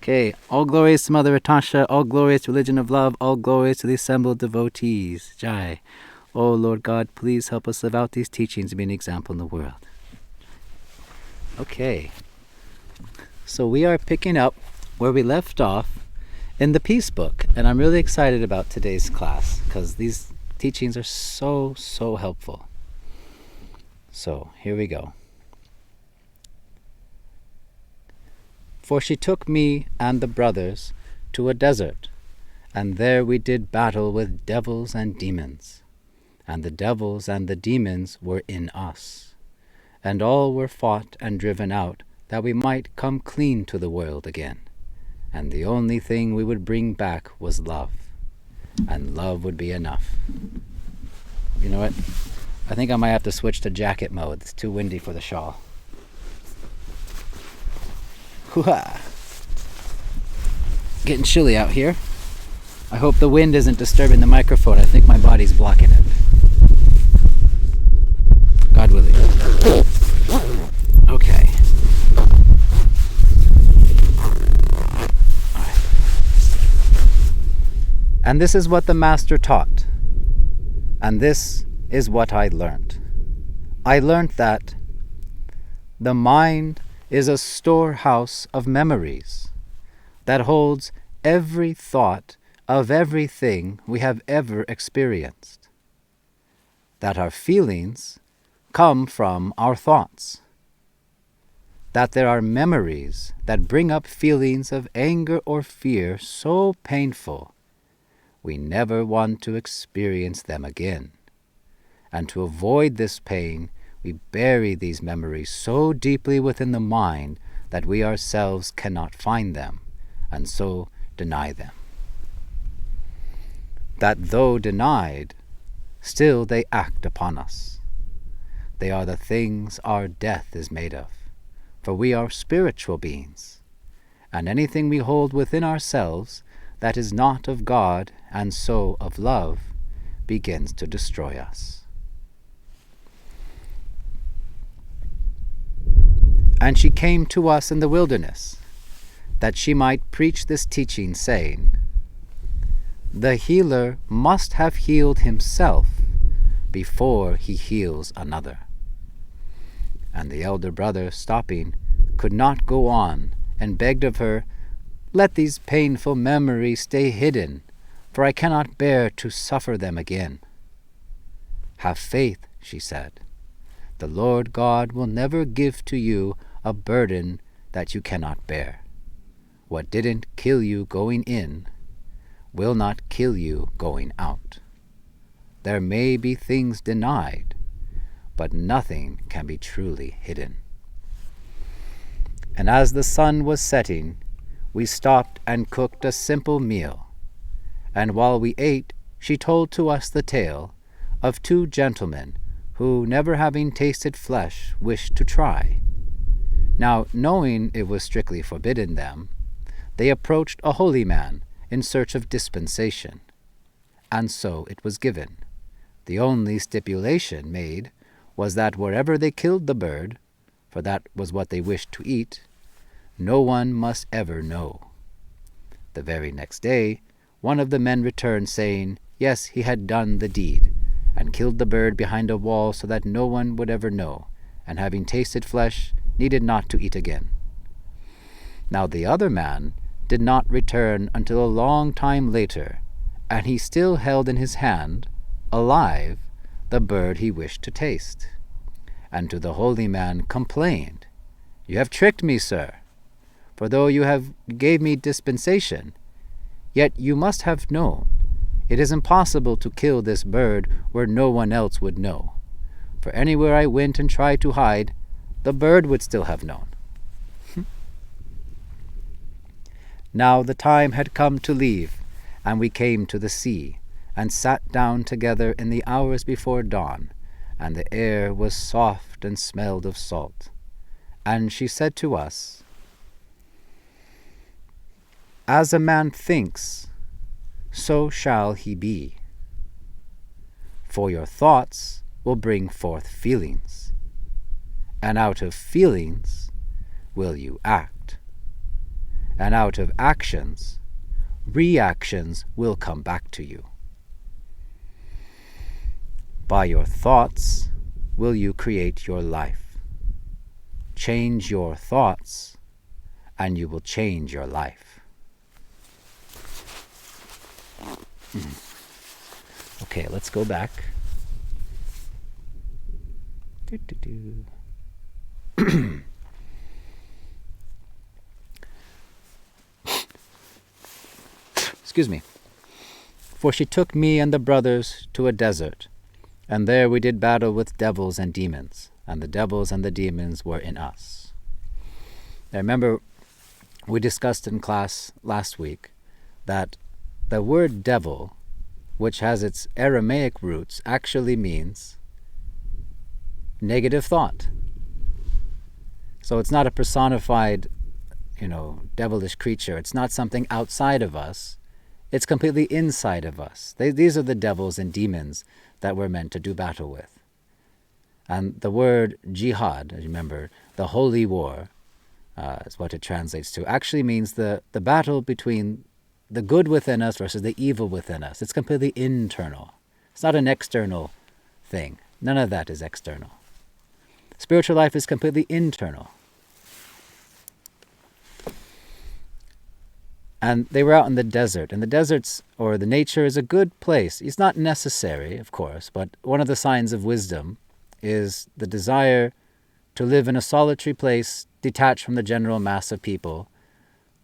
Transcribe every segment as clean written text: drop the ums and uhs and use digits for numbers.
Okay, all glories to Mother Atasha, all glories to Religion of Love, all glories to the assembled devotees. Jai. Oh Lord God, please help us live out these teachings and be an example in the world. Okay, so we are picking up where we left off in the Peace Book, and I'm really excited about today's class because these teachings are so helpful. So, here we go. For she took me and the brothers to a desert, and there we did battle with devils and demons. And the devils and the demons were in us. And all were fought and driven out, that we might come clean to the world again. And the only thing we would bring back was love. And love would be enough. You know what? I think I might have to switch to jacket mode. It's too windy for the shawl. Hoo-ha! Getting chilly out here. I hope the wind isn't disturbing the microphone. I think my body's blocking it. God willing. Okay. All right. And this is what the Master taught. And this is what I learnt. I learnt that the mind is a storehouse of memories that holds every thought of everything we have ever experienced. That our feelings come from our thoughts. That there are memories that bring up feelings of anger or fear so painful we never want to experience them again. And to avoid this pain, we bury these memories so deeply within the mind that we ourselves cannot find them, and so deny them. That though denied, still they act upon us. They are the things our death is made of, for we are spiritual beings, and anything we hold within ourselves that is not of God and so of love begins to destroy us. And she came to us in the wilderness, that she might preach this teaching, saying, the healer must have healed himself before he heals another. And the elder brother, stopping, could not go on, and begged of her, let these painful memories stay hidden, for I cannot bear to suffer them again. Have faith, she said. The Lord God will never give to you a burden that you cannot bear. What didn't kill you going in will not kill you going out. There may be things denied, but nothing can be truly hidden. And as the sun was setting, we stopped and cooked a simple meal. And while we ate, she told to us the tale of two gentlemen who, never having tasted flesh, wished to try. Now, knowing it was strictly forbidden them, they approached a holy man in search of dispensation, and so it was given. The only stipulation made was that wherever they killed the bird, for that was what they wished to eat, no one must ever know. The very next day, one of the men returned, saying, yes, he had done the deed, and killed the bird behind a wall so that no one would ever know, and having tasted flesh, needed not to eat again. Now the other man did not return until a long time later, and he still held in his hand, alive, the bird he wished to taste. And to the holy man complained, you have tricked me, sir, for though you have gave me dispensation, yet you must have known it is impossible to kill this bird where no one else would know. For anywhere I went and tried to hide, the bird would still have known. Now the time had come to leave, and we came to the sea, and sat down together in the hours before dawn, and the air was soft and smelled of salt. And she said to us, as a man thinks, so shall he be. For your thoughts will bring forth feelings, and out of feelings will you act. And out of actions, reactions will come back to you. By your thoughts will you create your life. Change your thoughts, and you will change your life. Okay, let's go back. Excuse me. For she took me and the brothers to a desert, and there we did battle with devils and demons, and the devils and the demons were in us. Now remember, we discussed in class last week that the word devil, which has its Aramaic roots, actually means negative thought. So it's not a personified, devilish creature. It's not something outside of us. It's completely inside of us. These are the devils and demons that we're meant to do battle with. And the word jihad, remember, the holy war, is what it translates to, actually means the battle between the good within us versus the evil within us. It's completely internal. It's not an external thing. None of that is external. Spiritual life is completely internal. And they were out in the desert. And the deserts, or the nature, is a good place. It's not necessary, of course, but one of the signs of wisdom is the desire to live in a solitary place, detached from the general mass of people,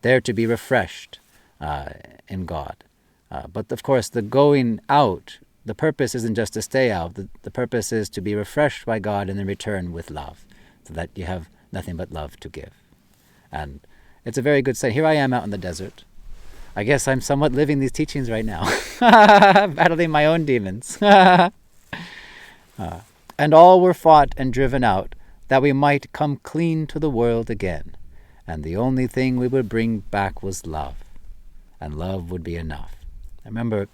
there to be refreshed in God. But of course, the going out, the purpose isn't just to stay out. The purpose is to be refreshed by God and then return with love, so that you have nothing but love to give. And it's a very good saying. Here I am out in the desert. I guess I'm somewhat living these teachings right now, battling my own demons. And all were fought and driven out, that we might come clean to the world again. And the only thing we would bring back was love. And love would be enough. Remember,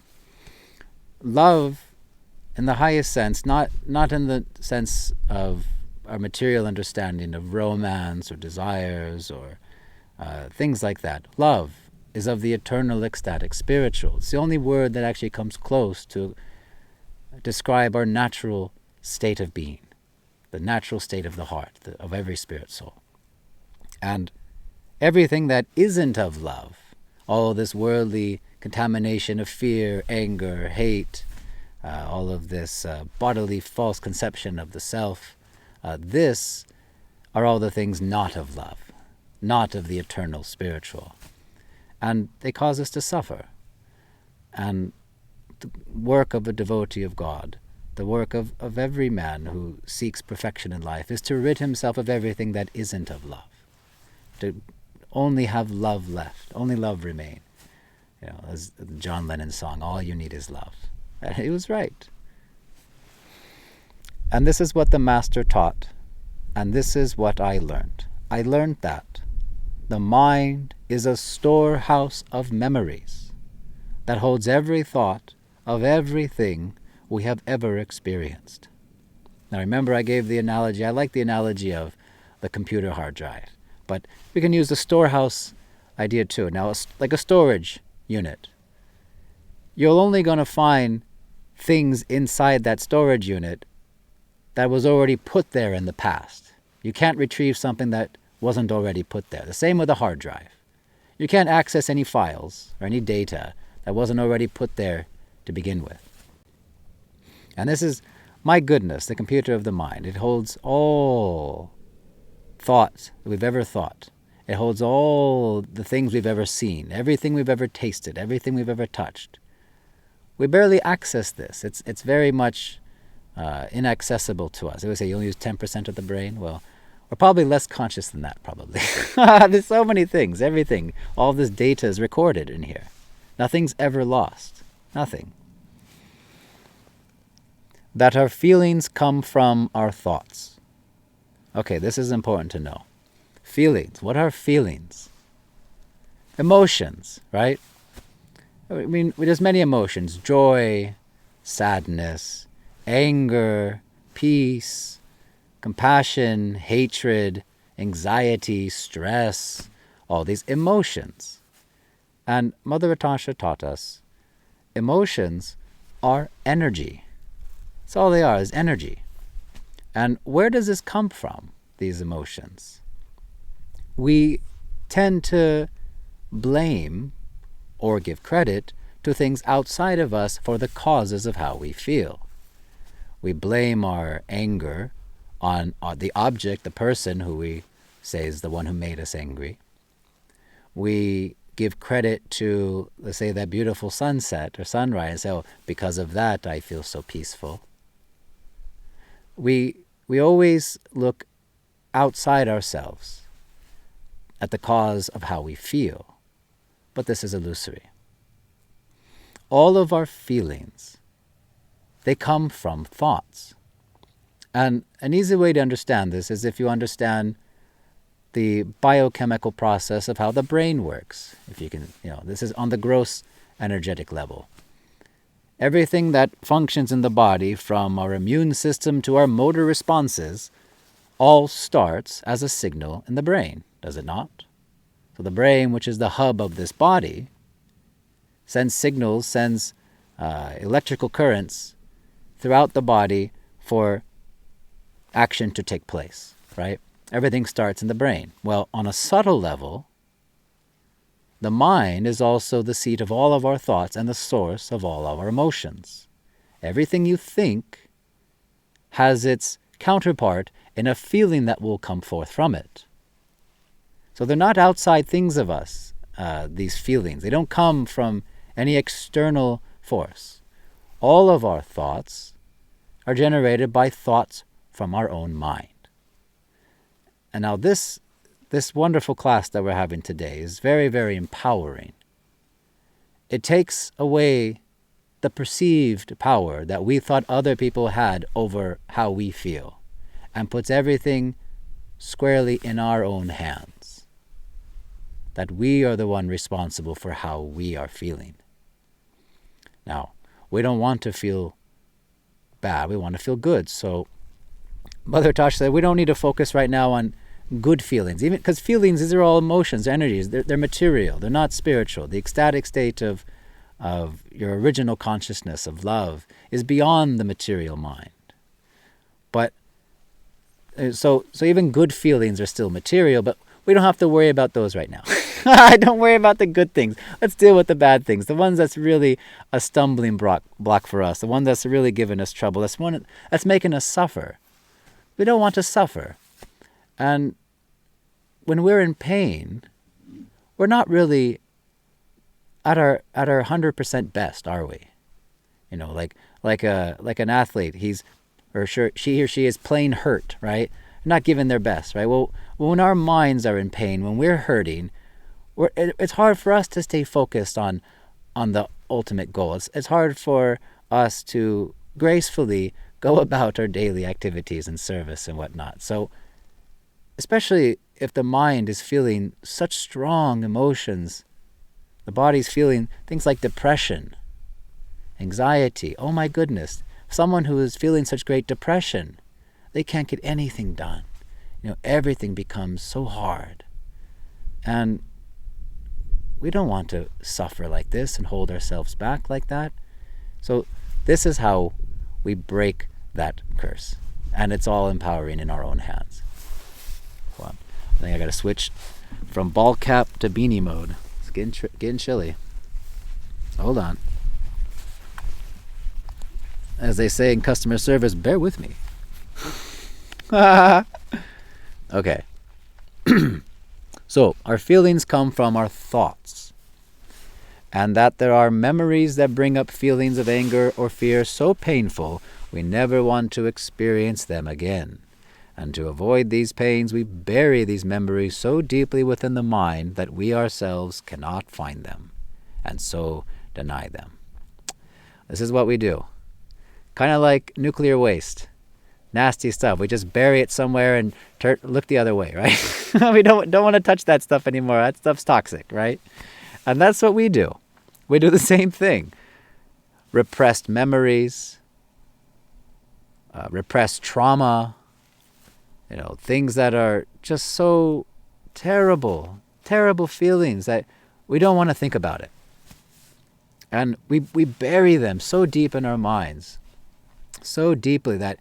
love in the highest sense, not in the sense of our material understanding of romance or desires or things like that. Love is of the eternal, ecstatic, spiritual. It's the only word that actually comes close to describe our natural state of being, the natural state of the heart, of every spirit soul. And everything that isn't of love, all this worldly contamination of fear, anger, hate, all of this bodily false conception of the self, this are all the things not of love, not of the eternal spiritual. And they cause us to suffer. And the work of a devotee of God, the work of every man who seeks perfection in life, is to rid himself of everything that isn't of love, to only have love left, only love remain. As John Lennon's song, all you need is love. And he was right. And this is what the Master taught, and this is what I learned. I learned that the mind is a storehouse of memories that holds every thought of everything we have ever experienced. Now remember, I gave the analogy, I like the analogy of the computer hard drive, but we can use the storehouse idea too. Now, like a storage unit, you're only going to find things inside that storage unit that was already put there in the past. You can't retrieve something that wasn't already put there. The same with a hard drive. You can't access any files or any data that wasn't already put there to begin with. And this is, my goodness, the computer of the mind. It holds all thoughts that we've ever thought. It holds all the things we've ever seen, everything we've ever tasted, everything we've ever touched. We barely access this. It's very much inaccessible to us. They would say you only use 10% of the brain. Well, we're probably less conscious than that, probably. There's so many things, everything. All this data is recorded in here. Nothing's ever lost. Nothing. That our feelings come from our thoughts. Okay, this is important to know. Feelings. What are feelings? Emotions, right? I mean, there's many emotions. Joy, sadness, anger, peace, compassion, hatred, anxiety, stress, all these emotions. And Mother Natasha taught us emotions are energy. That's all they are, is energy. And where does this come from, these emotions? We tend to blame or give credit to things outside of us for the causes of how we feel. We blame our anger on the object, the person who we say is the one who made us angry. We give credit to, let's say, that beautiful sunset or sunrise, and say, oh, because of that I feel so peaceful. We always look outside ourselves at the cause of how we feel, but this is illusory. All of our feelings, they come from thoughts. And an easy way to understand this is if you understand the biochemical process of how the brain works. If you can, this is on the gross energetic level. Everything that functions in the body, from our immune system to our motor responses, all starts as a signal in the brain, does it not? So the brain, which is the hub of this body, sends signals, sends electrical currents throughout the body for action to take place, right? Everything starts in the brain. Well, on a subtle level, the mind is also the seat of all of our thoughts and the source of all of our emotions. Everything you think has its counterpart in a feeling that will come forth from it. So they're not outside things of us, these feelings. They don't come from any external force. All of our thoughts are generated by thoughts from our own mind. And now this wonderful class that we're having today is very, very empowering. It takes away the perceived power that we thought other people had over how we feel and puts everything squarely in our own hands. That we are the one responsible for how we are feeling. Now, we don't want to feel bad. We want to feel good. So Mother Tasha said we don't need to focus right now on good feelings, even because feelings, these are all emotions, energies. They're material. They're not spiritual. The ecstatic state of your original consciousness of love is beyond the material mind. But so even good feelings are still material, but we don't have to worry about those right now. Don't worry about the good things. Let's deal with the bad things, the ones that's really a stumbling block for us, the one that's really giving us trouble, that's making us suffer. We don't want to suffer. And when we're in pain, we're not really at our 100% best, are we? Like an athlete, he or she is plain hurt, right? Not giving their best, right? Well, when our minds are in pain, when we're hurting, it's hard for us to stay focused on the ultimate goal. It's hard for us to gracefully go about our daily activities and service and whatnot. So, especially if the mind is feeling such strong emotions, the body's feeling things like depression, anxiety. Oh my goodness, someone who is feeling such great depression, they can't get anything done. Everything becomes so hard. And we don't want to suffer like this and hold ourselves back like that. So this is how we break that curse. And it's all empowering in our own hands. Hold on. I think I got to switch from ball cap to beanie mode. It's getting chilly. Hold on. As they say in customer service, bear with me. Okay. So, our feelings come from our thoughts. And that there are memories that bring up feelings of anger or fear so painful, we never want to experience them again. And to avoid these pains, we bury these memories so deeply within the mind that we ourselves cannot find them, and so deny them. This is what we do. Kind of like nuclear waste. Nasty stuff. We just bury it somewhere and look the other way, right? We don't want to touch that stuff anymore. That stuff's toxic, right? And that's what we do. We do the same thing. Repressed memories, repressed trauma, things that are just so terrible terrible feelings that we don't want to think about it. And we bury them so deep in our minds, so deeply that,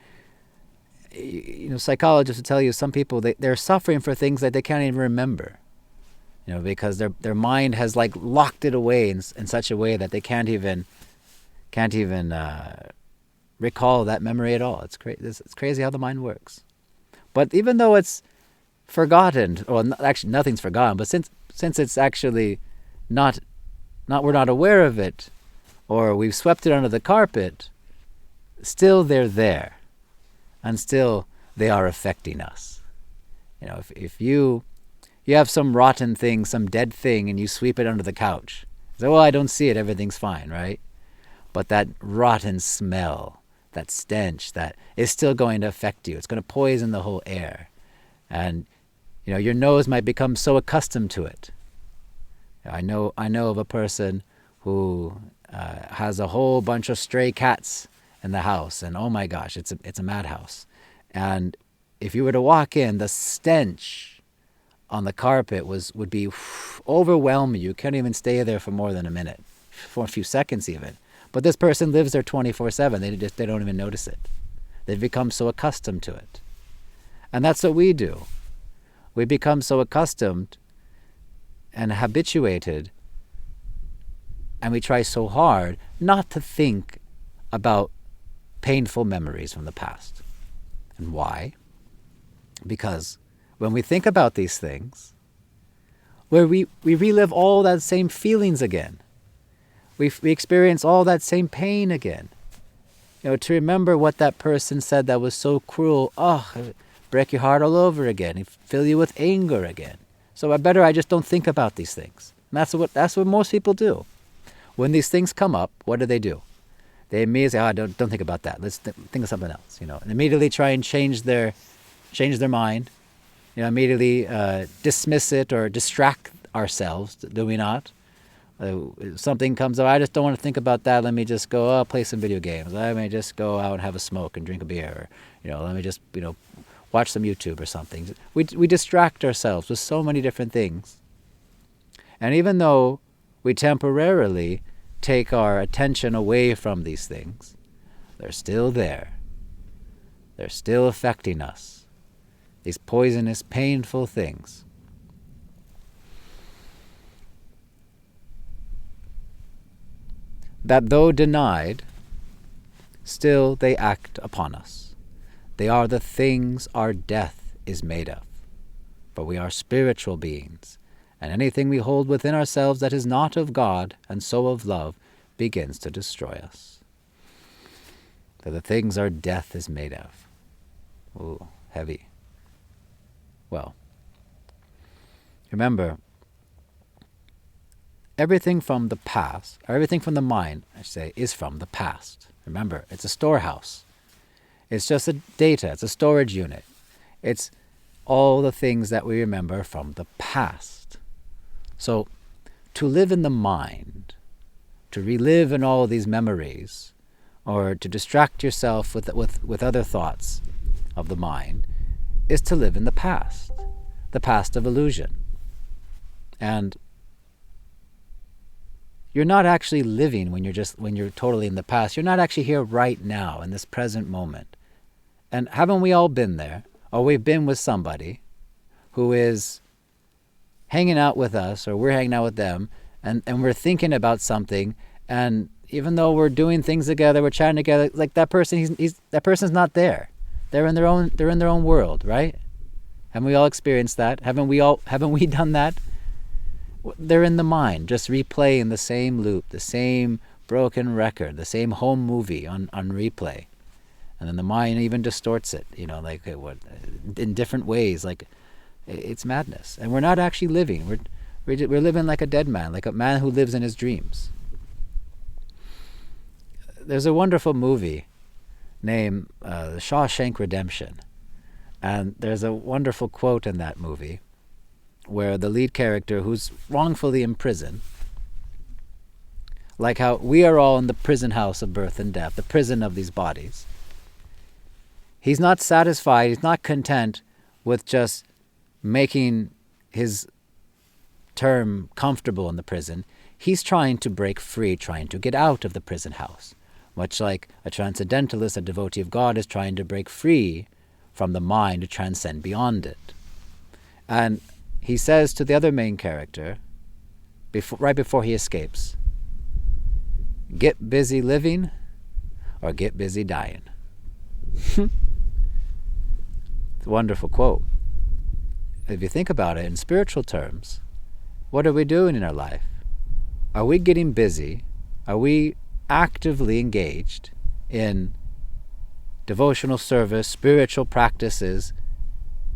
psychologists will tell you some people, they're suffering for things that they can't even remember, because their mind has like locked it away in such a way that they can't even recall that memory at all. It's crazy how the mind works. But even though it's forgotten, or actually nothing's forgotten, but since it's actually not we're not aware of it, or we've swept it under the carpet, still they're there, and still they are affecting us. If you have some rotten thing, some dead thing, and you sweep it under the couch, say, well, I don't see it, everything's fine, right? But that rotten smell, that stench, that is still going to affect you. It's going to poison the whole air. And your nose might become so accustomed to it. I know of a person who has a whole bunch of stray cats in the house, and oh my gosh, it's a madhouse. And if you were to walk in, the stench on the carpet would be overwhelming. You can't even stay there for more than a minute, for a few seconds even. But this person lives there 24/7. They don't even notice it. They've become so accustomed to it. And that's what we do. We become so accustomed and habituated, and we try so hard not to think about painful memories from the past. And why? Because when we think about these things, we relive all that same feelings again. We experience all that same pain again. To remember what that person said that was so cruel, break your heart all over again, fill you with anger again. So I just don't think about these things. And that's what most people do. When these things come up, what do? They immediately say, don't think about that. Let's think of something else. And immediately try and change their mind. Immediately dismiss it or distract ourselves. Do we not? Something comes up, I just don't want to think about that. Let me just go play some video games. Let me just go out and have a smoke and drink a beer. Or, let me just watch some YouTube or something. We distract ourselves with so many different things. And even though we temporarily take our attention away from these things, they're still there. They're still affecting us. These poisonous, painful things. That though denied, still they act upon us. They are the things our death is made of. For we are spiritual beings, and anything we hold within ourselves that is not of God and so of love begins to destroy us. They're the things our death is made of. Ooh, heavy. Well, remember, everything from the past, or everything from the mind, I should say, is from the past. Remember, it's a storehouse. It's just a data. It's a storage unit. It's all the things that we remember from the past. So, to live in the mind, to relive in all of these memories, or to distract yourself with other thoughts of the mind, is to live in the past of illusion. And you're not actually living when you're totally in the past. You're not actually here right now in this present moment. And haven't we all been there? Or we've been with somebody who is hanging out with us, or we're hanging out with them, and we're thinking about something, and even though we're doing things together, we're chatting together, like that person, that person's not there. They're in their own world, right? Haven't we all experienced that? Haven't we done that? They're in the mind, just replaying the same loop, the same broken record, the same home movie on replay. And then the mind even distorts it, in different ways. Like, it's madness. And we're not actually living. We're living like a dead man, like a man who lives in his dreams. There's a wonderful movie named The Shawshank Redemption. And there's a wonderful quote in that movie where the lead character, who's wrongfully imprisoned, like how we are all in the prison house of birth and death, the prison of these bodies. He's not satisfied, he's not content with just making his term comfortable in the prison. He's trying to break free, trying to get out of the prison house. Much like a transcendentalist, a devotee of God, is trying to break free from the mind to transcend beyond it. And he says to the other main character, right before he escapes, get busy living or get busy dying. It's a wonderful quote. If you think about it in spiritual terms, what are we doing in our life? Are we getting busy? Are we actively engaged in devotional service, spiritual practices,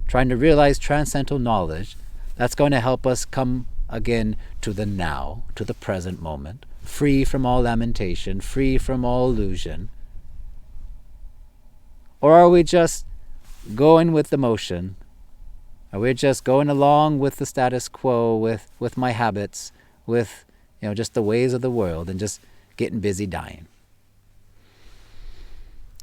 trying to realize transcendental knowledge that's going to help us come again to the now, to the present moment, free from all lamentation, free from all illusion? Or are we just going with the motion? Are we just going along with the status quo, with my habits, with just the ways of the world, and just getting busy dying?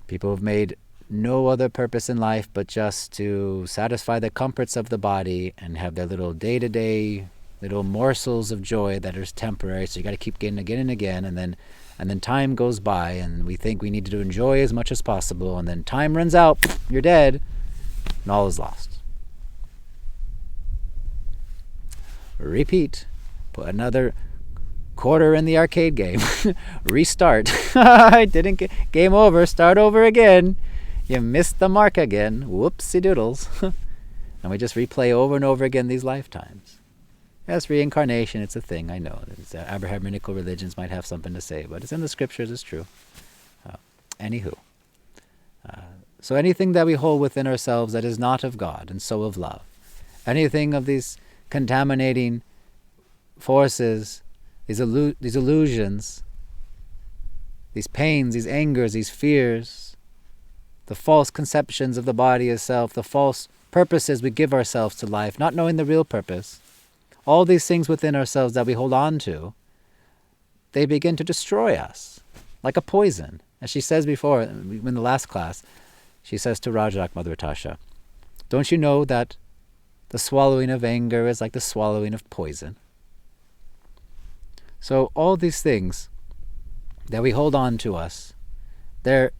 People have made no other purpose in life but just to satisfy the comforts of the body and have their little day-to-day little morsels of joy that are temporary. So you got to keep getting again and again, and then time goes by, and we think we need to enjoy as much as possible, and then time runs out, you're dead, and all is lost. Repeat. Put another quarter in the arcade game. Restart. I didn't get game over. Start over again. You missed the mark again. Whoopsie doodles. And we just replay over and over again these lifetimes. Yes, reincarnation, it's a thing, I know. Abrahamical religions might have something to say, but it's in the scriptures, it's true. Anywho. So anything that we hold within ourselves that is not of God and so of love, anything of these contaminating forces, these illusions, these pains, these angers, these fears, the false conceptions of the body as self, the false purposes we give ourselves to life, not knowing the real purpose, all these things within ourselves that we hold on to, they begin to destroy us like a poison. As she says before, in the last class, she says to Rajak, Mother Tasha, don't you know that the swallowing of anger is like the swallowing of poison? So all these things that we hold on to us, they're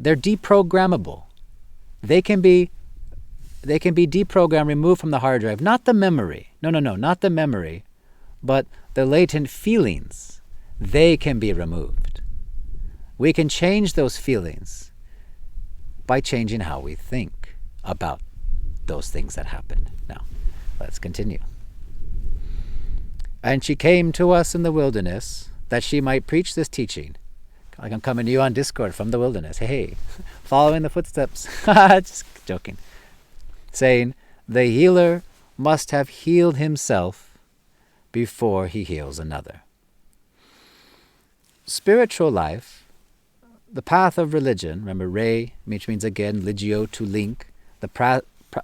deprogrammable. They can be deprogrammed, removed from the hard drive. Not the memory. No, not the memory. But the latent feelings, they can be removed. We can change those feelings by changing how we think about those things that happened. Now, let's continue. And she came to us in the wilderness that she might preach this teaching. Like I'm coming to you on Discord from the wilderness. Hey, following the footsteps. Just joking. Saying, the healer must have healed himself before he heals another. Spiritual life, the path of religion, remember re, which means again, ligio, to link, the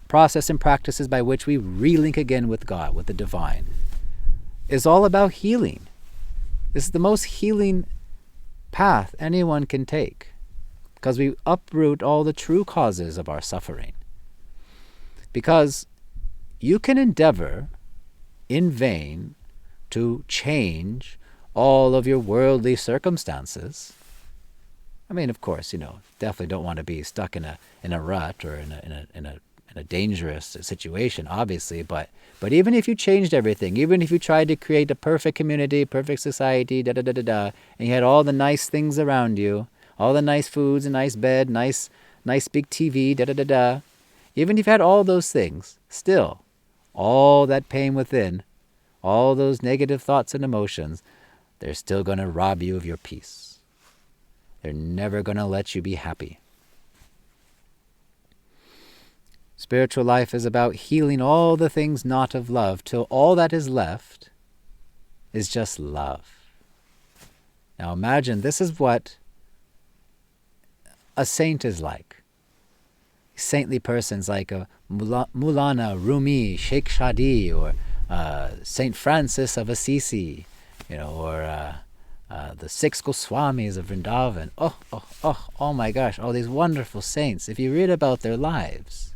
process and practices by which we relink again with God, with the divine, is all about healing. This is the most healing path anyone can take, because we uproot all the true causes of our suffering. Because you can endeavor in vain to change all of your worldly circumstances. I mean, of course, definitely don't want to be stuck in a rut or in a dangerous situation, obviously. But even if you changed everything, even if you tried to create a perfect community, perfect society, and you had all the nice things around you, all the nice foods, a nice bed, nice big TV, even if you had all those things, still, all that pain within, all those negative thoughts and emotions, they're still going to rob you of your peace. They're never going to let you be happy. Spiritual life is about healing all the things not of love till all that is left is just love. Now imagine this is what a saint is like. Saintly persons like Maulana Rumi, Sheikh Shadi, or Saint Francis of Assisi, or the 6 Goswamis of Vrindavan. Oh my gosh, all these wonderful saints. If you read about their lives,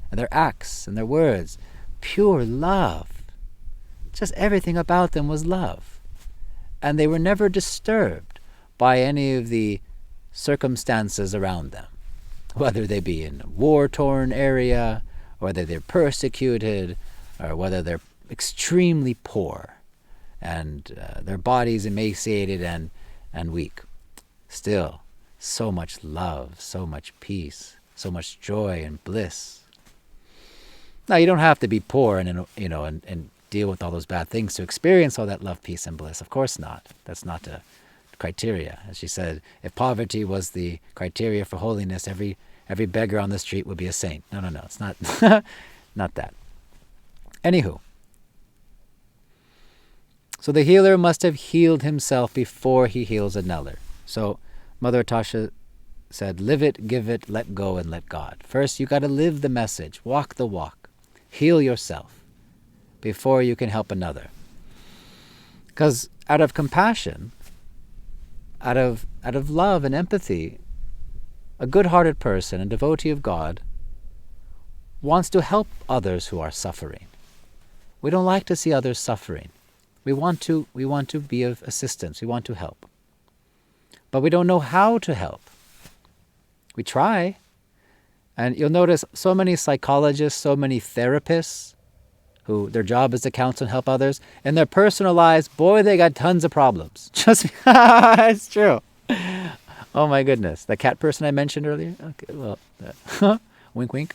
and their acts, and their words, pure love. just everything about them was love. And they were never disturbed by any of the circumstances around them, whether they be in a war-torn area, whether they're persecuted, or whether they're extremely poor and their bodies emaciated and weak. Still, so much love, so much peace, so much joy and bliss. Now, you don't have to be poor and deal with all those bad things to experience all that love, peace, and bliss. Of course not. That's not the criteria. As she said, if poverty was the criteria for holiness, every beggar on the street would be a saint. No, it's not not that. Anywho, so the healer must have healed himself before he heals another. So Mother Tasha said, live it, give it, let go, and let God. First, you got to live the message, walk the walk, heal yourself before you can help another. Because out of compassion, out of love and empathy, a good-hearted person, a devotee of God, wants to help others who are suffering. We don't like to see others suffering. We want to be of assistance. We want to help. But we don't know how to help. We try. And you'll notice so many psychologists, so many therapists, who their job is to counsel and help others, in their personal lives, boy, they got tons of problems. Just, it's true. Oh my goodness. The cat person I mentioned earlier? Okay, well, wink, wink.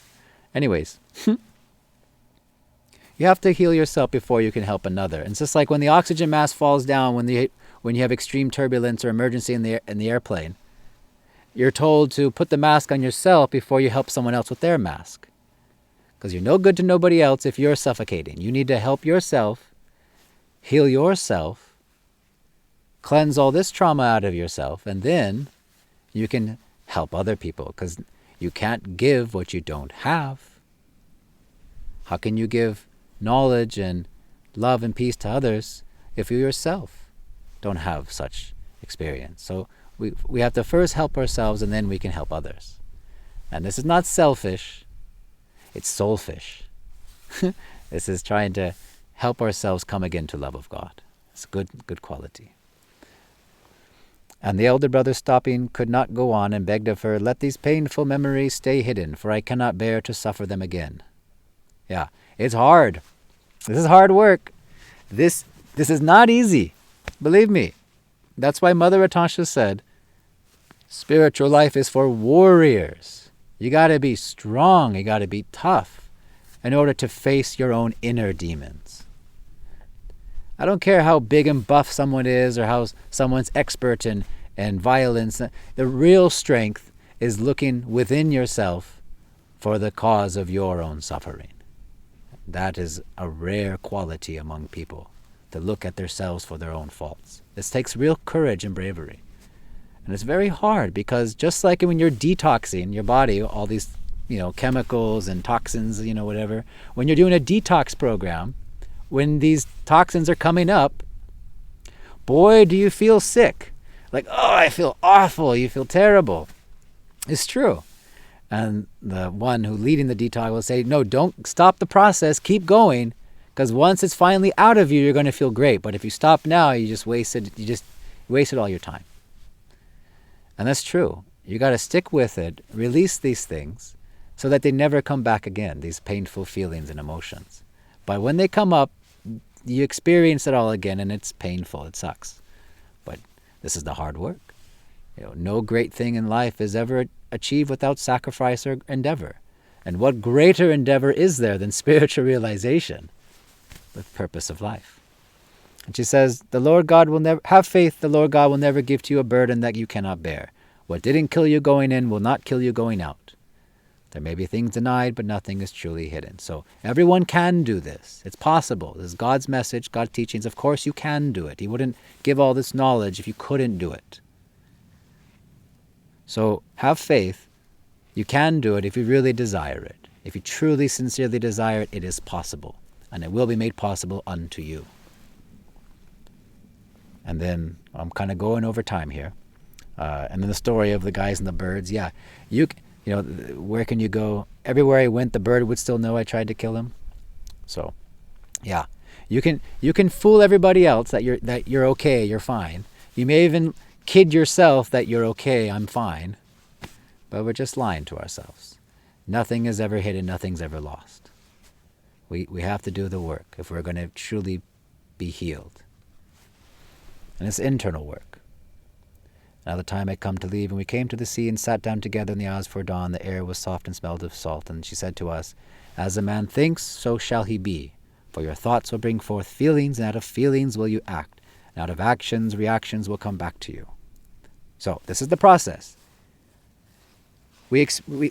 Anyways, you have to heal yourself before you can help another. And it's just like when the oxygen mask falls down, when you have extreme turbulence or emergency in the airplane, you're told to put the mask on yourself before you help someone else with their mask. Because you're no good to nobody else if you're suffocating. You need to help yourself, heal yourself, cleanse all this trauma out of yourself, and then you can help other people. Because you can't give what you don't have. How can you give knowledge and love and peace to others if you yourself don't have such experience? So we have to first help ourselves, and then we can help others. And this is not selfish. It's soulfish. This is trying to help ourselves come again to love of God. It's good quality. And the elder brother, stopping, could not go on, and begged of her, let these painful memories stay hidden, for I cannot bear to suffer them again. Yeah, it's hard. This is hard work. This is not easy. Believe me. That's why Mother Atasha said, spiritual life is for warriors. You got to be strong. You got to be tough in order to face your own inner demons. I don't care how big and buff someone is or how someone's expert in violence. The real strength is looking within yourself for the cause of your own suffering. That is a rare quality among people, to look at themselves for their own faults. This takes real courage and bravery. And it's very hard because just like when you're detoxing your body, all these, chemicals and toxins, whatever, when you're doing a detox program, when these toxins are coming up, boy, do you feel sick. Like, oh, I feel awful. You feel terrible. It's true. And the one who leading the detox will say, no, don't stop the process. Keep going. Because once it's finally out of you, you're going to feel great. But if you stop now, you just wasted all your time. And that's true. You got to stick with it, release these things, so that they never come back again, these painful feelings and emotions. But when they come up, you experience it all again, and it's painful. It sucks. But this is the hard work. No great thing in life is ever achieved without sacrifice or endeavor. And what greater endeavor is there than spiritual realization, the purpose of life? And she says, the Lord God will never have faith. The Lord God will never give to you a burden that you cannot bear. What didn't kill you going in will not kill you going out. There may be things denied, but nothing is truly hidden. So everyone can do this. It's possible. This is God's message, God's teachings. Of course you can do it. He wouldn't give all this knowledge if you couldn't do it. So have faith. You can do it if you really desire it. If you truly, sincerely desire it, it is possible. And it will be made possible unto you. And then I'm kind of going over time here. And then the story of the guys and the birds. Yeah, where can you go? Everywhere I went, the bird would still know I tried to kill him. So, yeah. You can fool everybody else that you're okay, you're fine. You may even kid yourself that you're okay, I'm fine. But we're just lying to ourselves. Nothing is ever hidden, nothing's ever lost. We have to do the work if we're going to truly be healed. And it's internal work. Now the time had come to leave, and we came to the sea and sat down together in the hours for dawn. The air was soft and smelled of salt. And she said to us, As a man thinks, so shall he be. For your thoughts will bring forth feelings, and out of feelings will you act. And out of actions, reactions will come back to you. So this is the process.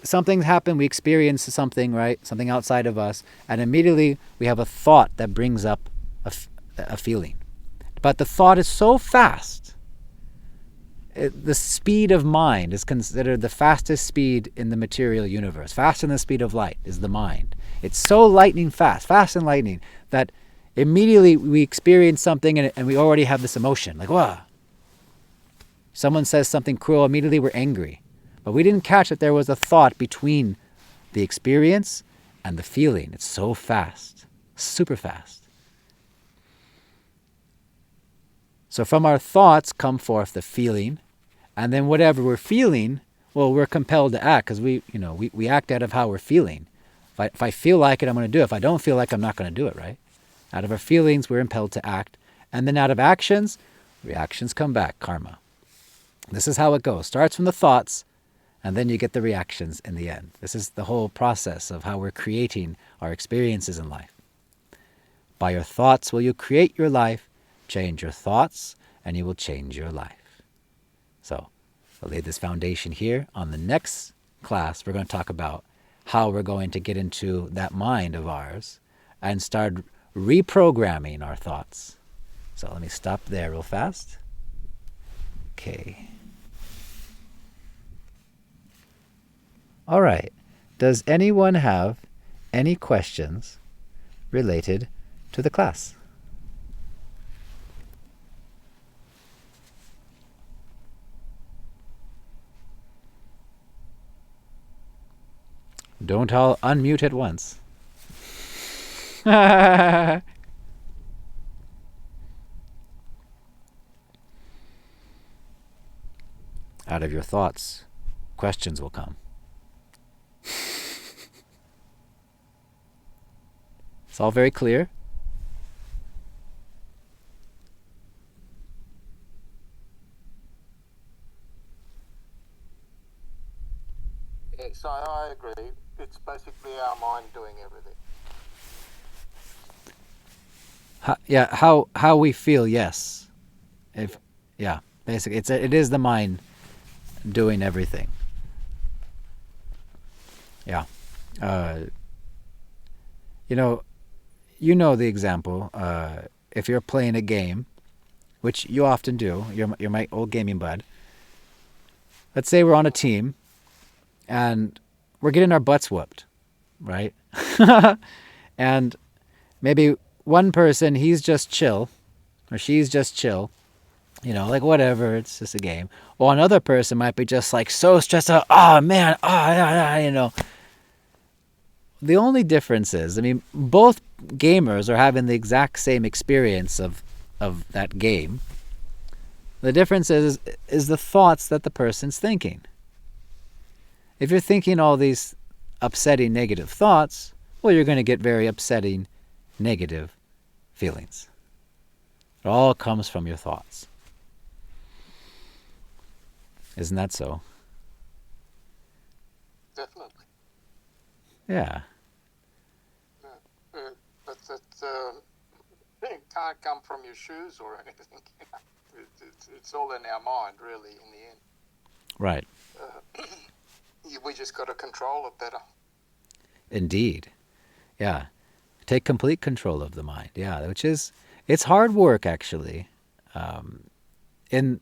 Something happened, we experience something, right? Something outside of us, and immediately we have a thought that brings up a feeling. But the thought is so fast. The speed of mind is considered the fastest speed in the material universe. Faster than the speed of light is the mind. It's so lightning fast and lightning, that immediately we experience something and we already have this emotion. Like, wow. Someone says something cruel, immediately we're angry. But we didn't catch that there was a thought between the experience and the feeling. It's so fast, super fast. So from our thoughts come forth the feeling, and then whatever we're feeling, well, we're compelled to act because we act out of how we're feeling. If I feel like it, I'm going to do it. If I don't feel like it, I'm not going to do it, right? Out of our feelings, we're impelled to act. And then out of actions, reactions come back, karma. This is how it goes. Starts from the thoughts, and then you get the reactions in the end. This is the whole process of how we're creating our experiences in life. By your thoughts will you create your life. Change your thoughts, and you will change your life. So I'll lay this foundation here. On the next class, we're going to talk about how we're going to get into that mind of ours and start reprogramming our thoughts. So let me stop there real fast. Okay. All right. Does anyone have any questions related to the class? Don't all unmute at once. Out of your thoughts, questions will come. It's all very clear. Yes, I agree. It's basically our mind doing everything. How we feel, yes. Basically, it is the mind doing everything. Yeah. You know the example. If you're playing a game, which you often do, you're my old gaming bud. Let's say we're on a team, and we're getting our butts whooped, right? And maybe one person, he's just chill, or she's just chill, like whatever, it's just a game. Or another person might be just like so stressed out, The only difference is, both gamers are having the exact same experience of that game. The difference is the thoughts that the person's thinking. If you're thinking all these upsetting negative thoughts, well, you're going to get very upsetting negative feelings. It all comes from your thoughts. Isn't that so? Definitely. Yeah. But it can't come from your shoes or anything. It's all in our mind, really, in the end. Right. We just got to control it better. Indeed. Yeah. Take complete control of the mind. Yeah, it's hard work, actually. In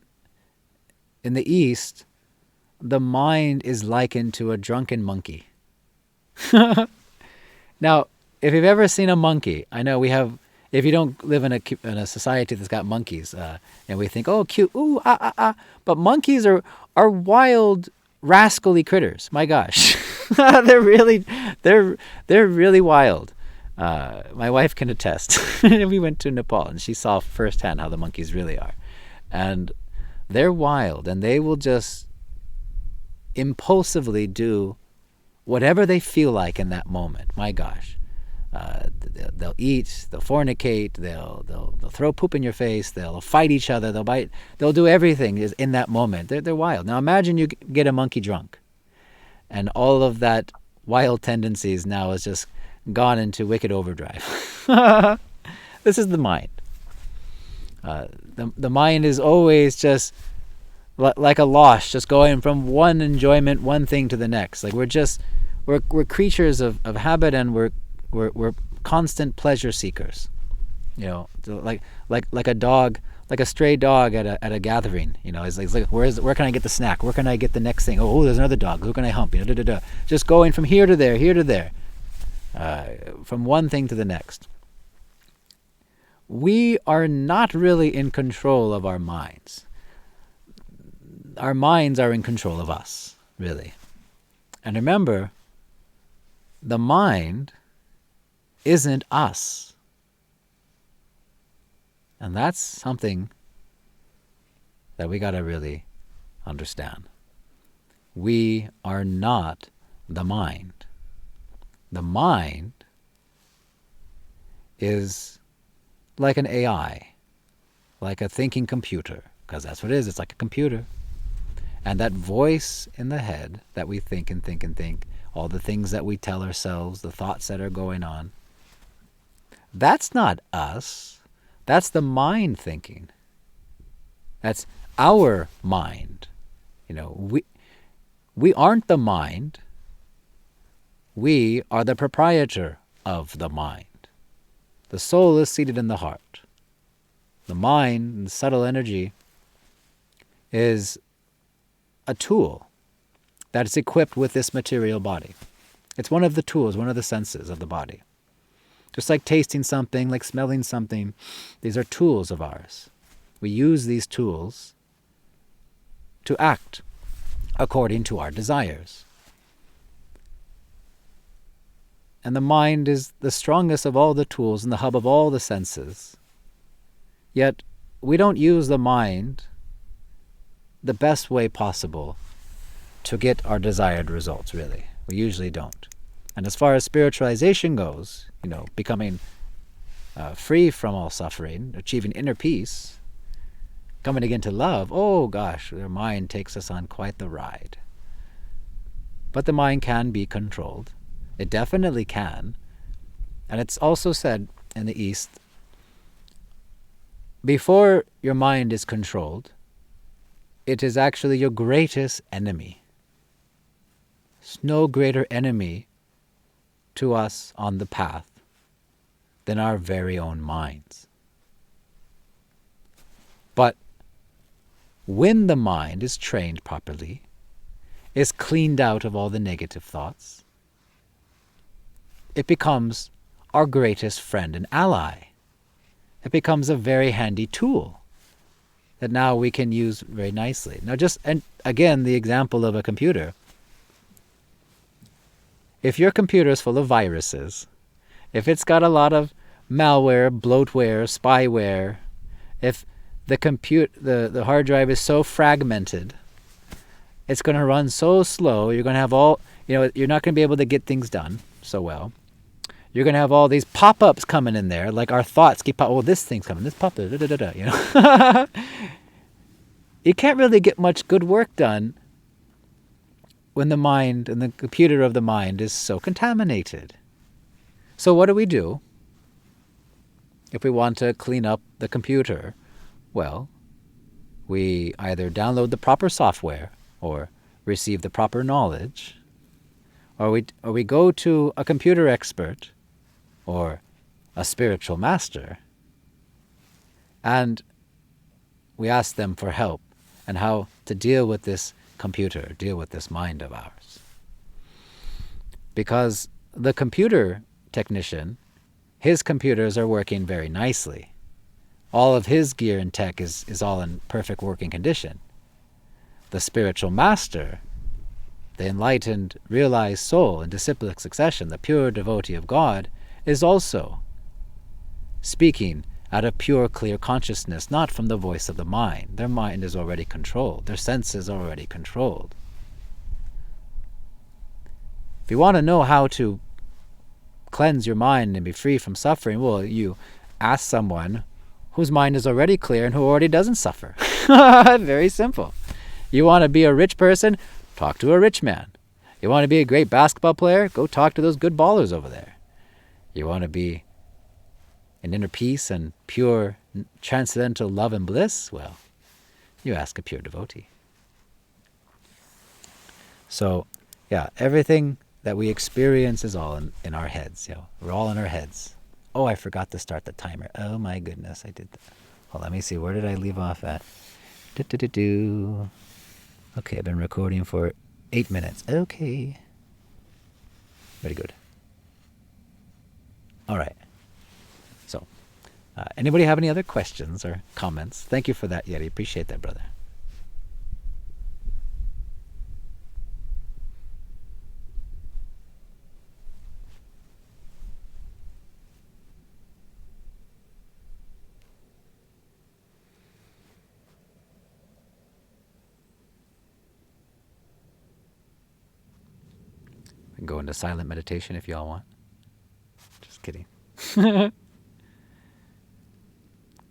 the East, the mind is likened to a drunken monkey. Now, if you've ever seen a monkey, I know if you don't live in a society that's got monkeys, and we think, oh, cute, ooh, but monkeys are wild, rascally critters. My gosh, they're really wild. My wife can attest. We went to Nepal and she saw firsthand how the monkeys really are. And they're wild, and they will just impulsively do whatever they feel like in that moment. My gosh. They'll eat, they'll fornicate, they'll throw poop in your face, they'll fight each other, they'll bite, they'll do everything is in that moment. They're wild. Now imagine you get a monkey drunk, and all of that wild tendencies now is just gone into wicked overdrive. This is the mind. The mind is always just like a losh, just going from one enjoyment, one thing to the next. Like we're creatures of habit, and we're constant pleasure seekers. Like a dog, like a stray dog at a gathering. It's like where can I get the snack? Where can I get the next thing? Oh, there's another dog. Who can I hump? Just going from here to there, from one thing to the next. We are not really in control of our minds. Our minds are in control of us, really. And remember, the mind isn't us. And that's something that we got to really understand. We are not the mind. The mind is like an AI, like a thinking computer, because that's what it is. It's like a computer. And that voice in the head that we think and think and think, all the things that we tell ourselves, the thoughts that are going on, that's not us. That's the mind thinking. That's our mind. We aren't the mind. We are the proprietor of the mind. The soul is seated in the heart. The mind, the subtle energy, is a tool that is equipped with this material body. It's one of the tools, one of the senses of the body. Just like tasting something, like smelling something, these are tools of ours. We use these tools to act according to our desires. And the mind is the strongest of all the tools and the hub of all the senses. Yet we don't use the mind the best way possible to get our desired results, really. We usually don't. And as far as spiritualization goes, becoming free from all suffering, achieving inner peace, coming again to love, oh gosh, their mind takes us on quite the ride. But the mind can be controlled. It definitely can. And it's also said in the East, before your mind is controlled, it is actually your greatest enemy. There's no greater enemy to us on the path than our very own minds. But when the mind is trained properly, is cleaned out of all the negative thoughts, it becomes our greatest friend and ally. It becomes a very handy tool that now we can use very nicely. Now and again, the example of a computer. If your computer is full of viruses, if it's got a lot of malware, bloatware, spyware, if the hard drive is so fragmented, it's going to run so slow, you're going to have you're not going to be able to get things done so well. You're going to have all these pop-ups coming in there, like our thoughts keep this thing's coming, this pop-up, You can't really get much good work done when the mind and the computer of the mind is so contaminated. So what do? If we want to clean up the computer, well, we either download the proper software or receive the proper knowledge, or we go to a computer expert or a spiritual master, and we ask them for help and how to deal with this computer, deal with this mind of ours. Because the computer technician, his computers are working very nicely. All of his gear and tech is all in perfect working condition. The spiritual master, the enlightened, realized soul in disciplic succession, the pure devotee of God, is also speaking out of pure, clear consciousness, not from the voice of the mind. Their mind is already controlled. Their senses are already controlled. If you want to know how to cleanse your mind and be free from suffering, well, you ask someone whose mind is already clear and who already doesn't suffer. Very simple. You want to be a rich person? Talk to a rich man. You want to be a great basketball player? Go talk to those good ballers over there. You want to be in inner peace and pure transcendental love and bliss? Well, you ask a pure devotee. So, yeah, everything that we experience is all in our heads. We're all in our heads. Oh, I forgot to start the timer. Oh my goodness, I did that. Well, let me see. Where did I leave off at? Okay, I've been recording for 8 minutes. Okay. Very good. All right. So, anybody have any other questions or comments? Thank you for that, Yeti. Appreciate that, brother. I can go into silent meditation if y'all want. Just kidding.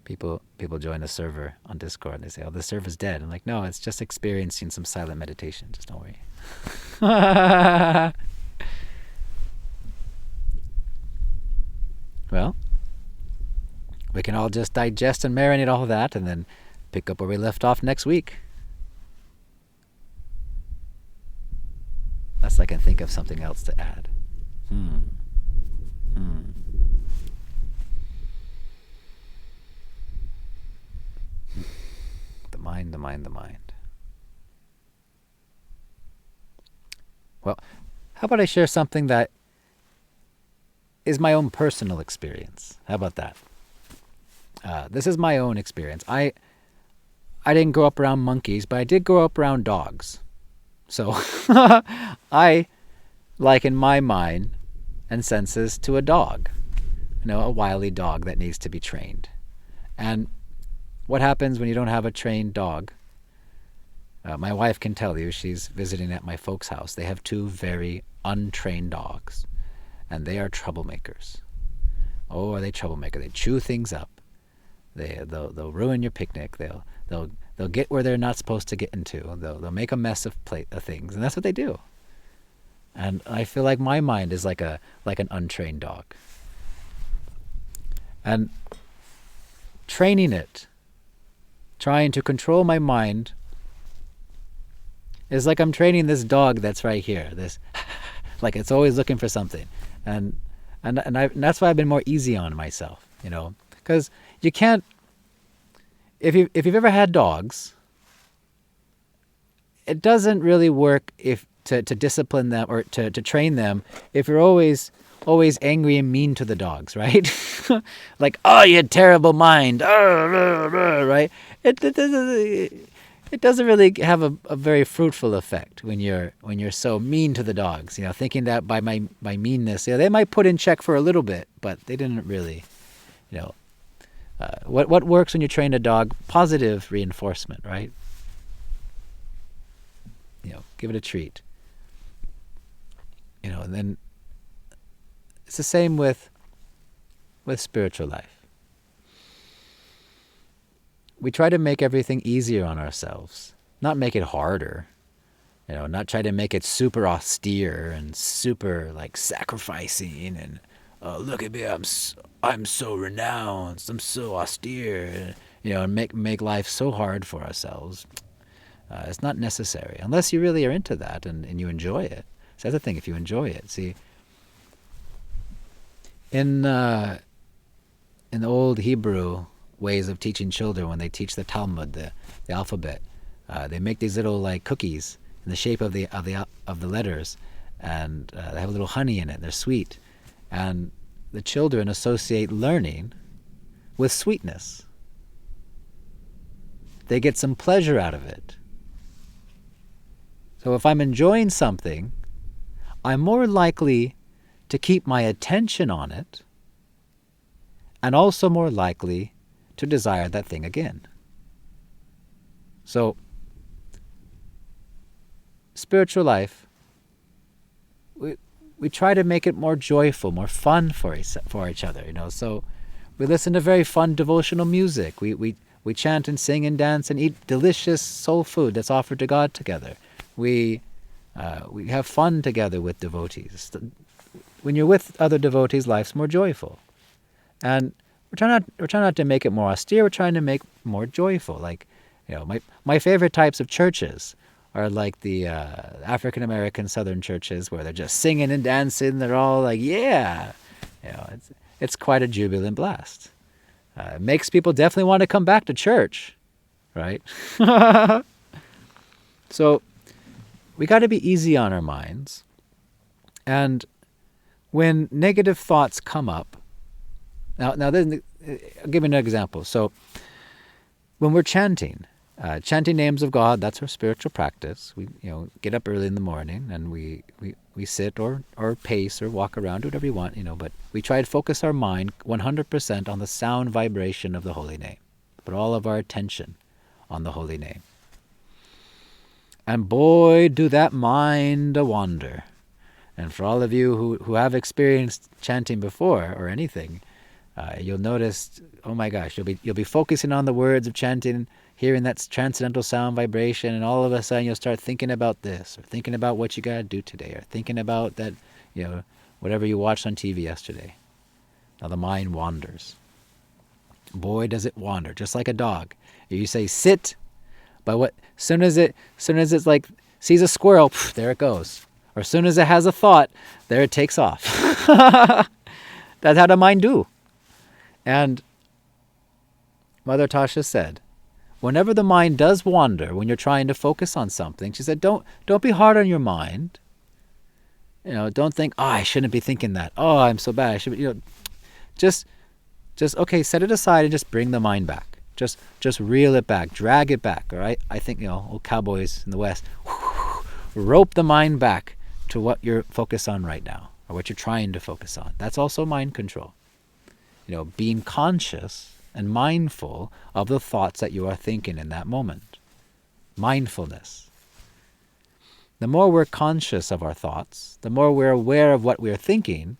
People join the server on Discord and they say, oh, the server's dead. I'm like, no, it's just experiencing some silent meditation. Just don't worry. Well, we can all just digest and marinate all of that and then pick up where we left off next week. Unless I can think of something else to add. The mind. Well, how about I share something that is my own personal experience? How about that? This is my own experience. I didn't grow up around monkeys, but I did grow up around dogs. So I liken my mind and senses to a dog. A wily dog that needs to be trained. And what happens when you don't have a trained dog? My wife can tell you, she's visiting at my folks' house. They have 2 very untrained dogs, and they are troublemakers. Oh, are they troublemakers? They chew things up. They'll ruin your picnic. They'll get where they're not supposed to get into. They'll make a mess of things, and that's what they do. And I feel like my mind is like an untrained dog. And training it, trying to control my mind, is like I'm training this dog that's right here. This, like it's always looking for something, and that's why I've been more easy on myself, because you can't. If you've ever had dogs, it doesn't really work to discipline them or to train them if you're always angry and mean to the dogs, right? Like, oh, you terrible mind, right? It doesn't really have a very fruitful effect when you're so mean to the dogs. Thinking that by meanness, they might put in check for a little bit, but they didn't really, What works when you train a dog? Positive reinforcement, right? Give it a treat. And then it's the same with spiritual life. We try to make everything easier on ourselves, not make it harder. Not try to make it super austere and super sacrificing and look at me, I'm so renounced, I'm so austere, and make life so hard for ourselves. It's not necessary unless you really are into that and you enjoy it. So that's the thing, if you enjoy it. See, in the old Hebrew ways of teaching children, when they teach the Talmud, the alphabet, they make these little cookies in the shape of the letters, and they have a little honey in it. They're sweet, and the children associate learning with sweetness. They get some pleasure out of it. So if I'm enjoying something, I'm more likely to keep my attention on it and also more likely to desire that thing again. So, spiritual life, we try to make it more joyful, more fun for each other, So we listen to very fun devotional music. We chant and sing and dance and eat delicious soul food that's offered to God together. We have fun together with devotees. When you're with other devotees, life's more joyful. And we're trying not to make it more austere. We're trying to make more joyful. Like, my favorite types of churches are like the African American Southern churches where they're just singing and dancing. They're all like, yeah, it's quite a jubilant blast. It makes people definitely want to come back to church, right? So we got to be easy on our minds. And when negative thoughts come up, now I'll give you an example. So when we're chanting names of God, that's our spiritual practice. We get up early in the morning and we sit or pace or walk around, do whatever you want, but we try to focus our mind 100% on the sound vibration of the holy name. Put all of our attention on the holy name. And boy, do that mind a wander. And for all of you who have experienced chanting before or anything, you'll notice, oh my gosh, you'll be focusing on the words of chanting, hearing that transcendental sound vibration, and all of a sudden you'll start thinking about this, or thinking about what you got to do today, or thinking about that, whatever you watched on TV yesterday. Now the mind wanders. Boy, does it wander, just like a dog. If you say sit, but soon as it's like sees a squirrel, there it goes. Or as soon as it has a thought, there it takes off. That's how the mind do. And Mother Tasha said, whenever the mind does wander, when you're trying to focus on something, she said, don't be hard on your mind. Don't think, I shouldn't be thinking that. Oh, I'm so bad. I should be, just okay, set it aside and just bring the mind back. Just reel it back, drag it back. All right. I think, old cowboys in the West, rope the mind back to what you're focused on right now, or what you're trying to focus on. That's also mind control. Being conscious and mindful of the thoughts that you are thinking in that moment. Mindfulness. The more we're conscious of our thoughts, the more we're aware of what we're thinking,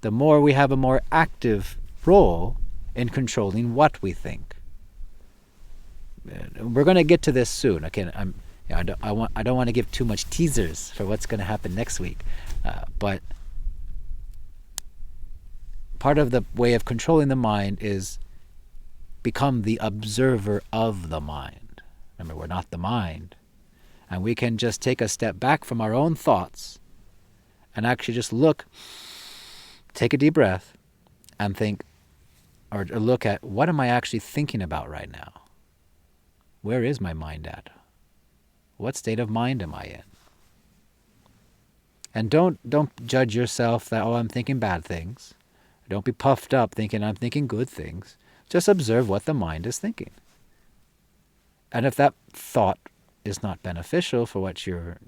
the more we have a more active role in controlling what we think. We're going to get to this soon. Okay, I don't want to give too much teasers for what's going to happen next week, but part of the way of controlling the mind is become the observer of the mind. Remember, we're not the mind. And we can just take a step back from our own thoughts and actually just take a deep breath and think, or look at, what am I actually thinking about right now? Where is my mind at? What state of mind am I in? And don't judge yourself that, I'm thinking bad things. Don't be puffed up thinking I'm thinking good things. Just observe what the mind is thinking. And if that thought is not beneficial for what you're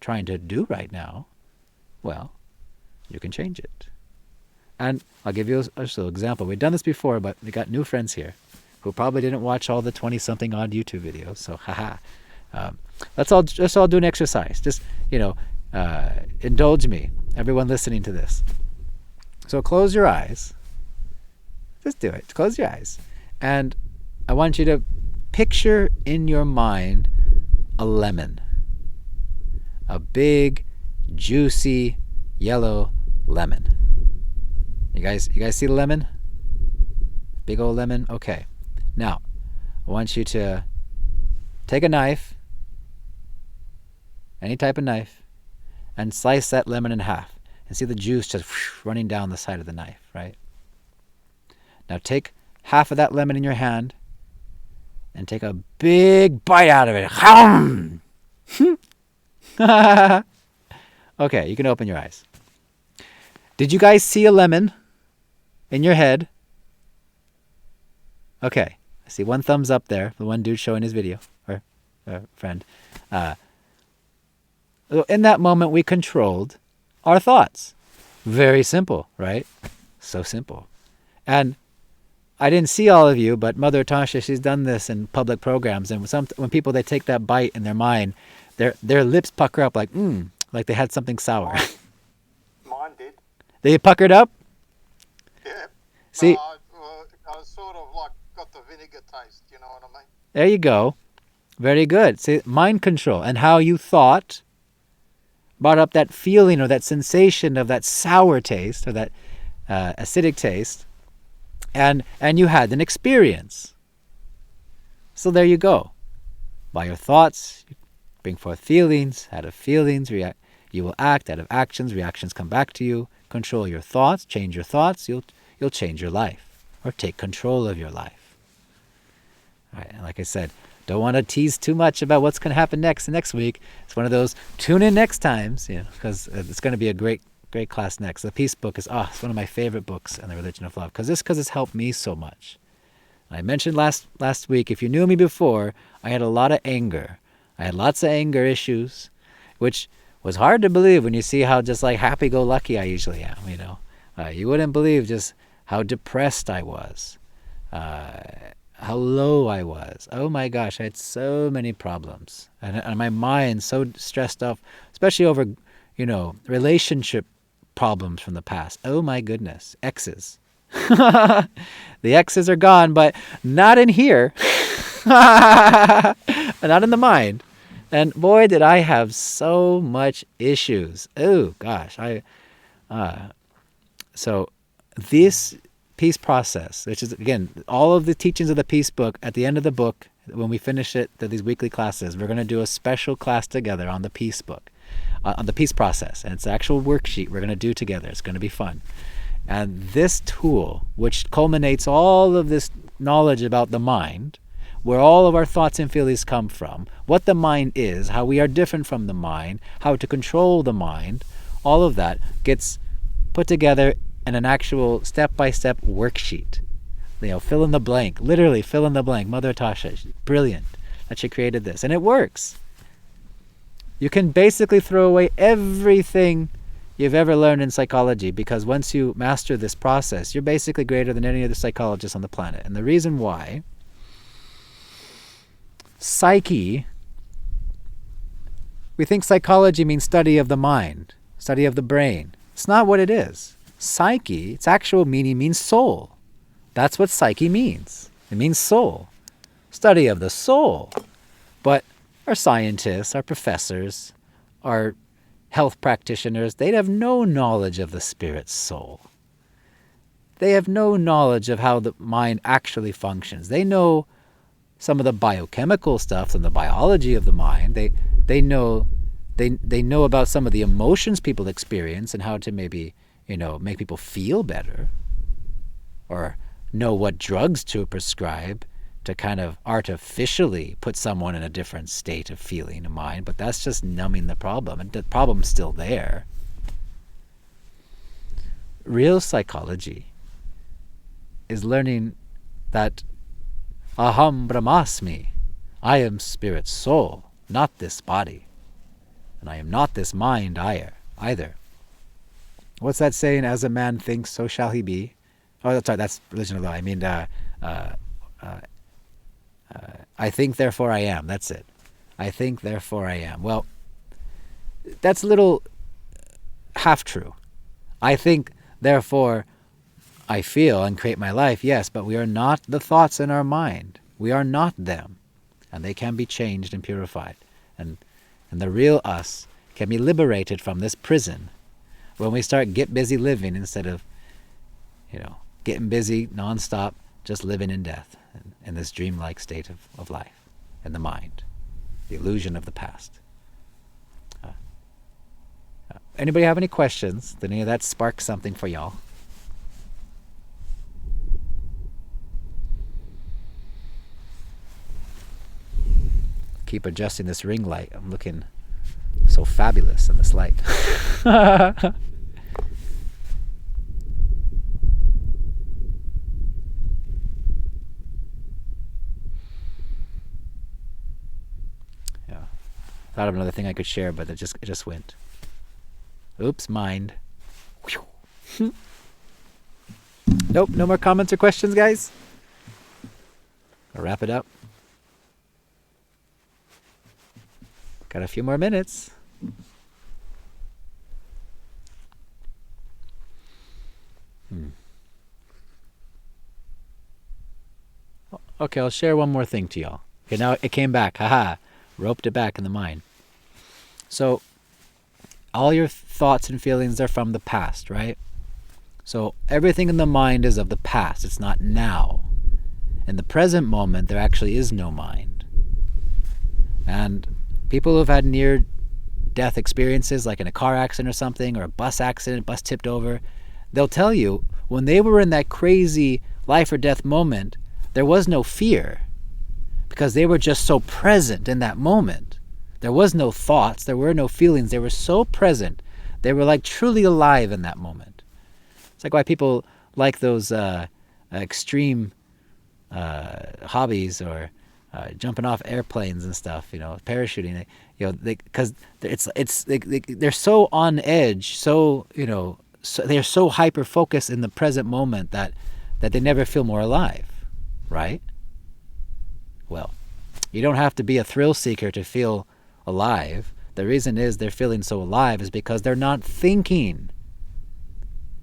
trying to do right now, well, you can change it. And I'll give you a little example. We've done this before, but we got new friends here who probably didn't watch all the 20-something odd YouTube videos. So, let's all do an exercise. Just, indulge me, everyone listening to this. So close your eyes. Just do it. Close your eyes. And I want you to picture in your mind a lemon. A big, juicy, yellow lemon. You guys see the lemon? Big old lemon? Okay. Now, I want you to take a knife, any type of knife, and slice that lemon in half. And see the juice just running down the side of the knife, right? Now take half of that lemon in your hand and take a big bite out of it. Okay, you can open your eyes. Did you guys see a lemon in your head? Okay, I see one thumbs up there, the one dude showing his video, or friend. In that moment, we controlled our thoughts. Very simple, right? So simple. And I didn't see all of you, but Mother Tasha, she's done this in public programs. And when people, they take that bite in their mind, their lips pucker up like they had something sour. Mine did. They puckered up? Yeah. See, I sort of like got the vinegar taste, you know what I mean? there you go. Very good. See, mind control and how you thought brought up that feeling or that sensation of that sour taste or that acidic taste. And you had an experience. So there you go. By your thoughts, you bring forth feelings. Out of feelings, you will act. Out of actions, reactions come back to you. Control your thoughts. Change your thoughts. You'll change your life, or take control of your life. All right. And like I said, don't want to tease too much about what's going to happen next week. It's one of those tune in next times, because it's going to be a great class next. The Peace Book is it's one of my favorite books in the religion of love because it's helped me so much. I mentioned last week, if you knew me before, I had a lot of anger. I had lots of anger issues, which was hard to believe when you see how just like happy-go-lucky I usually am. You wouldn't believe just how depressed I was, how low I was. Oh my gosh, I had so many problems, and my mind so stressed up, especially over relationship problems from the past. Oh my goodness. Exes. The exes are gone, but not in here. Not in the mind. And boy, did I have so much issues. Oh gosh. So this peace process, which is again, all of the teachings of the Peace Book, at the end of the book, when we finish it, these weekly classes, we're going to do a special class together on the Peace Book. On the peace process, and it's an actual worksheet we're going to do together. It's going to be fun. And this tool, which culminates all of this knowledge about the mind, where all of our thoughts and feelings come from, what the mind is, how we are different from the mind, how to control the mind, all of that gets put together in an actual step-by-step worksheet. Fill in the blank, literally fill in the blank. Mother Tasha, brilliant that she created this, and it works. You can basically throw away everything you've ever learned in psychology, because once you master this process, you're basically greater than any other psychologist on the planet. And the reason why, psyche, we think psychology means study of the mind, study of the brain. It's not what it is. Psyche, its actual meaning means soul. That's what psyche means. It means soul. Study of the soul. But our scientists, our professors, our health practitioners, they'd have no knowledge of the spirit's soul. They have no knowledge of how the mind actually functions. They know some of the biochemical stuff and the biology of the mind. They know about some of the emotions people experience and how to maybe, make people feel better, or know what drugs to prescribe to kind of artificially put someone in a different state of feeling and mind, but that's just numbing the problem, and the problem's still there. Real psychology is learning that aham brahmasmi, I am spirit soul, not this body, and I am not this mind either. What's that saying? As a man thinks, so shall he be. Oh, sorry, that's religion of law. I mean, I think, therefore I am. That's it. I think, therefore I am. Well, that's a little half true. I think, therefore I feel and create my life, yes, but we are not the thoughts in our mind. We are not them. And they can be changed and purified. And the real us can be liberated from this prison when we start get busy living instead of, getting busy nonstop, just living in death, in this dreamlike state of life, in the mind, the illusion of the past. Anybody have any questions? Did any of that spark something for y'all? Keep adjusting this ring light. I'm looking so fabulous in this light. Thought of another thing I could share, but it just went. Oops, mind. Nope, no more comments or questions, guys? I'll wrap it up. Got a few more minutes. Okay, I'll share one more thing to y'all. Okay, now it came back. Haha. Roped it back in the mind. So, all your thoughts and feelings are from the past, right? So, everything in the mind is of the past. It's not now. In the present moment, there actually is no mind. And people who've had near-death experiences, like in a car accident or something, or a bus accident, bus tipped over, they'll tell you, when they were in that crazy life or death moment, there was no fear, because they were just so present in that moment. There was no thoughts, there were no feelings, they were so present. They were like truly alive in that moment. It's like why people like those extreme hobbies, or jumping off airplanes and stuff, parachuting, because they're so on edge, so they're so hyper focused in the present moment that they never feel more alive, right? Well, you don't have to be a thrill seeker to feel alive. The reason is they're feeling so alive is because they're not thinking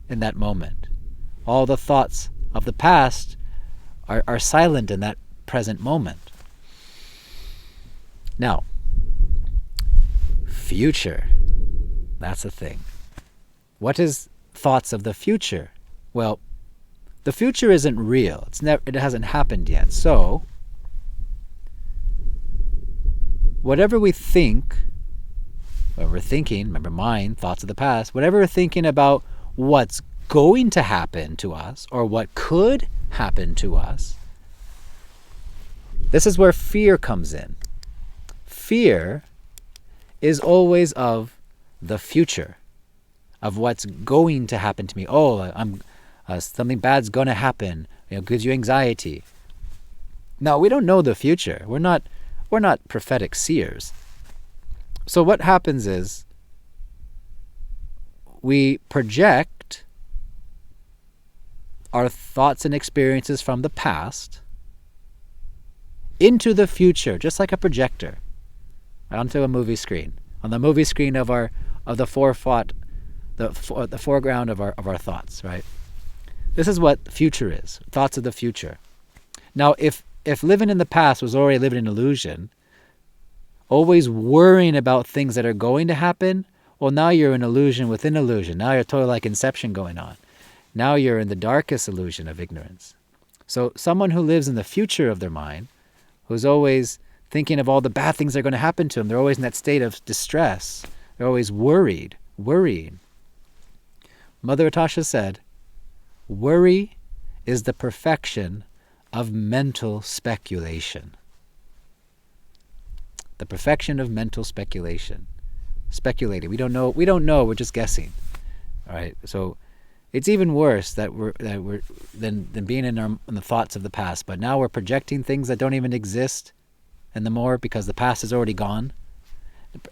in that moment. All the thoughts of the past are silent in that present moment. Now, future. That's the thing. What is thoughts of the future? Well, the future isn't real. It hasn't happened yet. So, whatever we think, whatever we're thinking, remember mind, thoughts of the past, whatever we're thinking about what's going to happen to us or what could happen to us, this is where fear comes in. Fear is always of the future, of what's going to happen to me. Oh, something bad's going to happen. Gives you anxiety. Now, we don't know the future. We're not prophetic seers. So what happens is we project our thoughts and experiences from the past into the future, just like a projector, onto a movie screen. On the movie screen of the foreground of our thoughts, right? This is what future is, thoughts of the future. Now, if living in the past was already living in illusion, always worrying about things that are going to happen, well, now you're in illusion within illusion. Now you're totally like Inception going on. Now you're in the darkest illusion of ignorance. So someone who lives in the future of their mind, who's always thinking of all the bad things that are going to happen to them, they're always in that state of distress. They're always worrying. Mother Atasha said, worry is the perfection of mental speculation. The perfection of mental speculation. Speculating. We don't know. We're just guessing. All right. So it's even worse that we're than being in the thoughts of the past. But now we're projecting things that don't even exist, and the more because the past is already gone,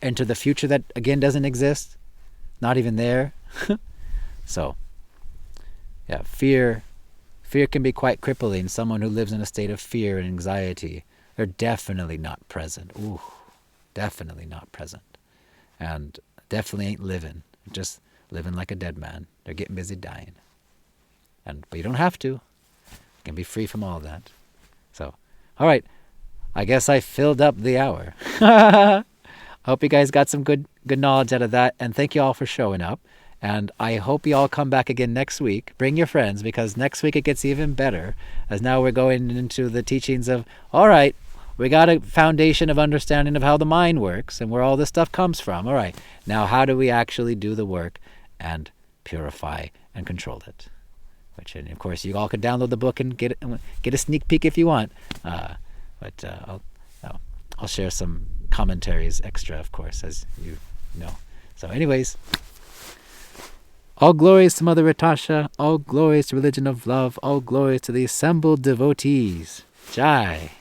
into the future that again doesn't exist, not even there. So, yeah, fear can be quite crippling. Someone who lives in a state of fear and anxiety, they're definitely not present. Ooh, definitely not present. And definitely ain't living. Just living like a dead man. They're getting busy dying. But you don't have to. You can be free from all that. So, all right. I guess I filled up the hour. I hope you guys got some good knowledge out of that. And thank you all for showing up. And I hope you all come back again next week. Bring your friends, because next week it gets even better, as now we're going into the teachings of, all right, we got a foundation of understanding of how the mind works and where all this stuff comes from. All right, now how do we actually do the work and purify and control it? Which, and of course, you all could download the book and get a sneak peek if you want. But I'll share some commentaries extra, of course, as you know. So anyways, all glories to Mother Atasha, all glories to Religion of Love, all glories to the assembled devotees. Jai.